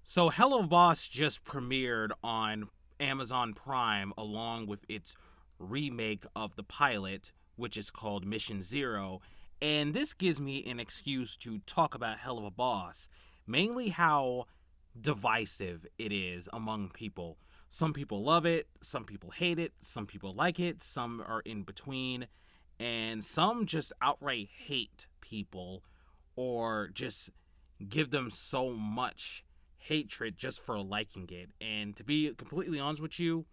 So Helluva Boss just premiered on Amazon Prime along with its remake of the pilot, which is called Mission Zero. And this gives me an excuse to talk about Helluva Boss, mainly how divisive it is among people. Some people love it, some people hate it, some people like it, some are in between, and some just outright hate people or just give them so much hatred just for liking it. And to be completely honest with you,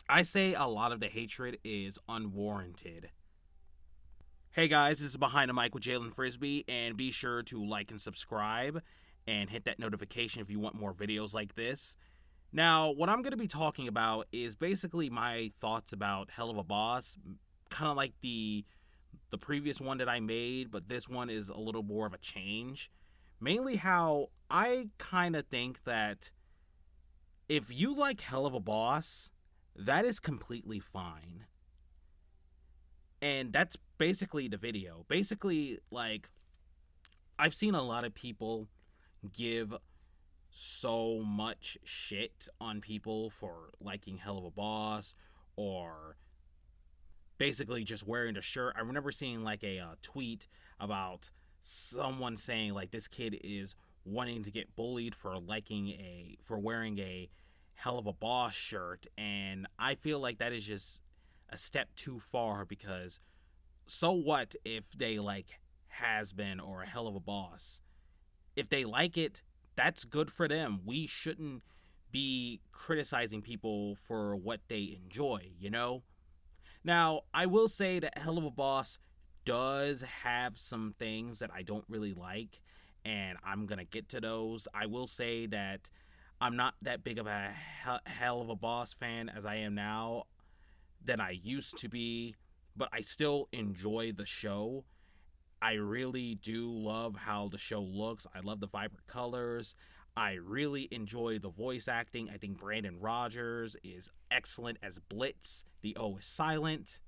I say a lot of the hatred is unwarranted. Hey guys, this is Behind the Mic with Jalen Frisbee, and be sure to like and subscribe and hit that notification if you want more videos like this. Now, what I'm going to be talking about is basically my thoughts about Helluva Boss, kind of like the previous one that I made, but this one is a little more of a change. Mainly how I kind of think that if you like Helluva Boss, that is completely fine. And that's basically the video. Basically, like, I've seen a lot of people give so much shit on people for liking Helluva Boss or basically just wearing the shirt. I remember seeing like a tweet about someone saying like this kid is wanting to get bullied for wearing a Helluva Boss shirt, and I feel like that is just a step too far, because so what if they like Hazbin or a Helluva Boss? If they like it, that's good for them. We shouldn't be criticizing people for what they enjoy, you know? Now, I will say that Helluva Boss does have some things that I don't really like, and I'm gonna get to those. I will say that I'm not that big of a Helluva Boss fan as I am now than I used to be, but I still enjoy the show. I really do love how the show looks. I love the vibrant colors. I really enjoy the voice acting. I think Brandon Rogers is excellent as Blitz. The O is silent.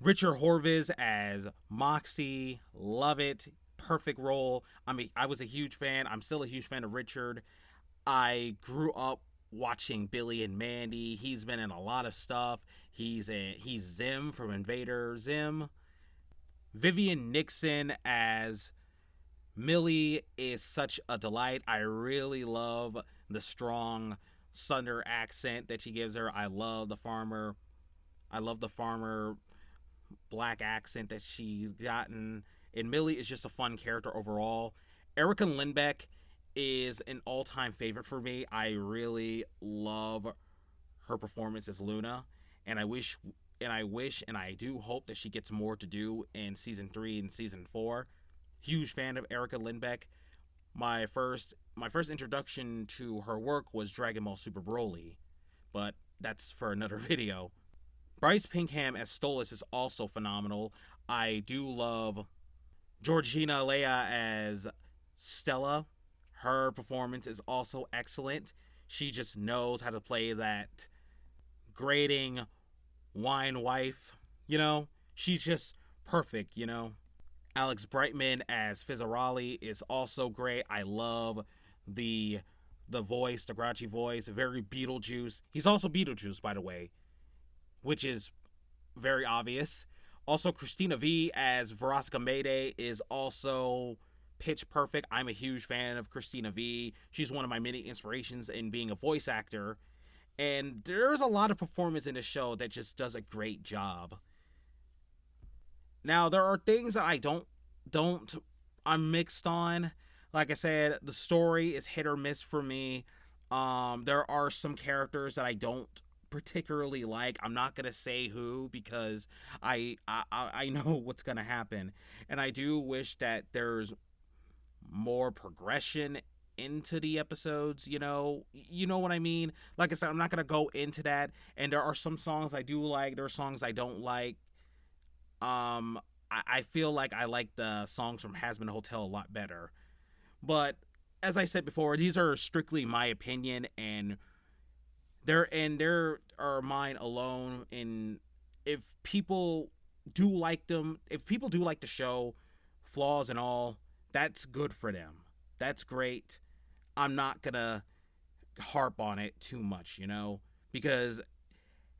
Richard Horviz as Moxie, love it. Perfect role. I mean, I was a huge fan. I'm still a huge fan of Richard. I grew up watching Billy and Mandy. He's been in a lot of stuff. He's Zim from Invader Zim. Vivienne Nixon as Millie is such a delight. I really love the strong Southern accent that she gives her. I love the farmer black accent that she's gotten. And Millie is just a fun character overall. Erica Lindbeck is an all-time favorite for me. I really love her performance as Luna, and I wish and I do hope that she gets more to do in season 3 and season 4. Huge fan of Erica Lindbeck. My first introduction to her work was Dragon Ball Super Broly, but that's for another video. Bryce Pinkham as Stolas is also phenomenal. I do love Georgina Leia as Stella. Her performance is also excellent. She just knows how to play that grating wine wife, you know? She's just perfect, you know? Alex Brightman as Fizzarali is also great. I love the voice, the grouchy voice, very Beetlejuice. He's also Beetlejuice, by the way, which is very obvious. Also, Christina V as Veronica Mayday is also pitch perfect. I'm a huge fan of Christina V. She's one of my many inspirations in being a voice actor. And there's a lot of performance in the show that just does a great job. Now, there are things that I'm mixed on. Like I said, the story is hit or miss for me. There are some characters that I don't particularly like. I'm not gonna say who, because I know what's gonna happen, and I do wish that there's more progression into the episodes. You know what I mean. Like I said, I'm not gonna go into that. And there are some songs I do like. There are songs I don't like. I feel like I like the songs from Hazbin Hotel a lot better. But as I said before, these are strictly my opinion, and there are mine alone. And if people do like them, if people do like the show, flaws and all, that's good for them. That's great. I'm not gonna harp on it too much, because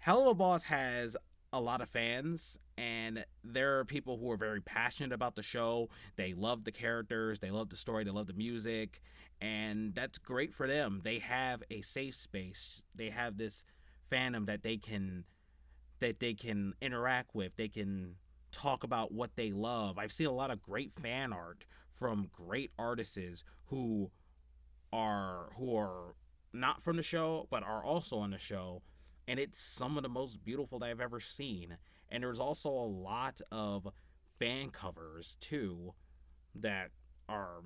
Helluva Boss has a lot of fans, and there are people who are very passionate about the show. They love the characters, they love the story, they love the music, and that's great for them. They have a safe space. They have this fandom that they can interact with. They can talk about what they love. I've seen a lot of great fan art from great artists who are not from the show but are also on the show, and it's some of the most beautiful that I've ever seen. And there's also a lot of fan covers too that are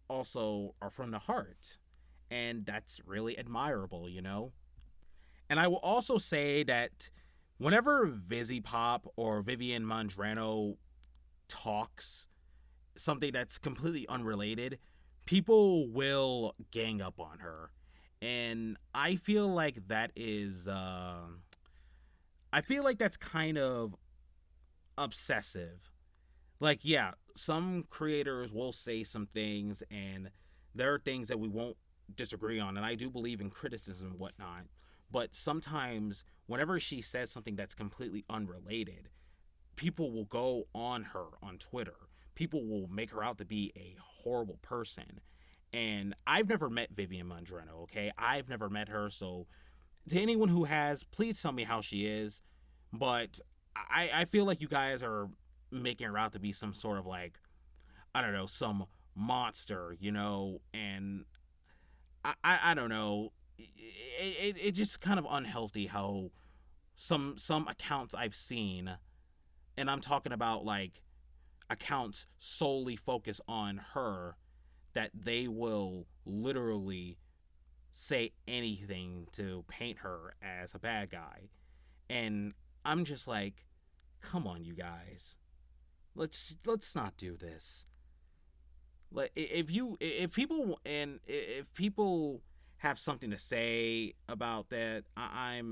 are from the heart, and that's really admirable. And I will also say that whenever Vizzy Pop or Vivienne Medrano talks something that's completely unrelated, people will gang up on her. And I feel like that's kind of obsessive. Like, yeah, some creators will say some things, and there are things that we won't disagree on, and I do believe in criticism and whatnot. But sometimes, whenever she says something that's completely unrelated, people will go on her on Twitter. People will make her out to be a horrible person. And I've never met Vivienne Medrano, okay? I've never met her, so to anyone who has, please tell me how she is. But I feel like you guys are making her out to be some sort of, like, I don't know, some monster, and I don't know. It just kind of unhealthy how some accounts I've seen, and I'm talking about like accounts solely focus on her, that they will literally say anything to paint her as a bad guy. And I'm just like, come on, you guys. Let's not do this. Like, if people have something to say about that, I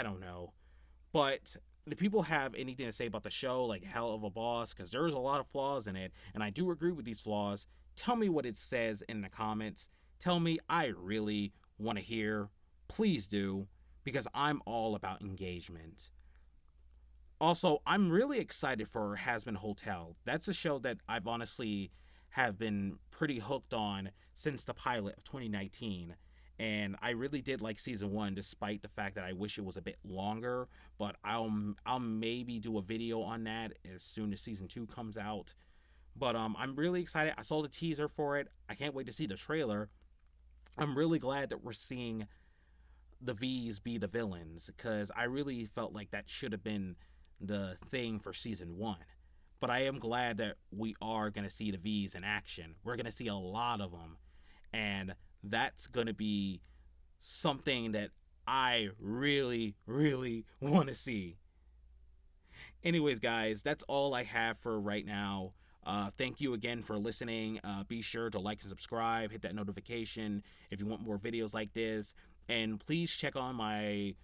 don't know. But if people have anything to say about the show, like Hell of a Boss, because there's a lot of flaws in it, and I do agree with these flaws, tell me what it says in the comments. Tell me. I really want to hear. Please do, because I'm all about engagement. Also, I'm really excited for Hazbin Hotel. That's a show that I've honestly have been pretty hooked on since the pilot of 2019. And I really did like season 1, despite the fact that I wish it was a bit longer. But I'll maybe do a video on that as soon as season 2 comes out. But I'm really excited. I saw the teaser for it. I can't wait to see the trailer. I'm really glad that we're seeing the V's be the villains, because I really felt like that should have been the thing for season 1. But I am glad that we are going to see the V's in action. We're going to see a lot of them. And that's going to be something that I really, really want to see. Anyways, guys, that's all I have for right now. Thank you again for listening. Be sure to like and subscribe. Hit that notification if you want more videos like this. And please check on my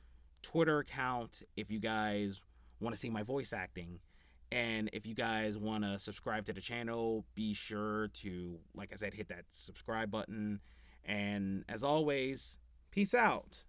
Twitter account if you guys want to see my voice acting. And if you guys want to subscribe to the channel, be sure to, like I said, hit that subscribe button. And as always, peace out.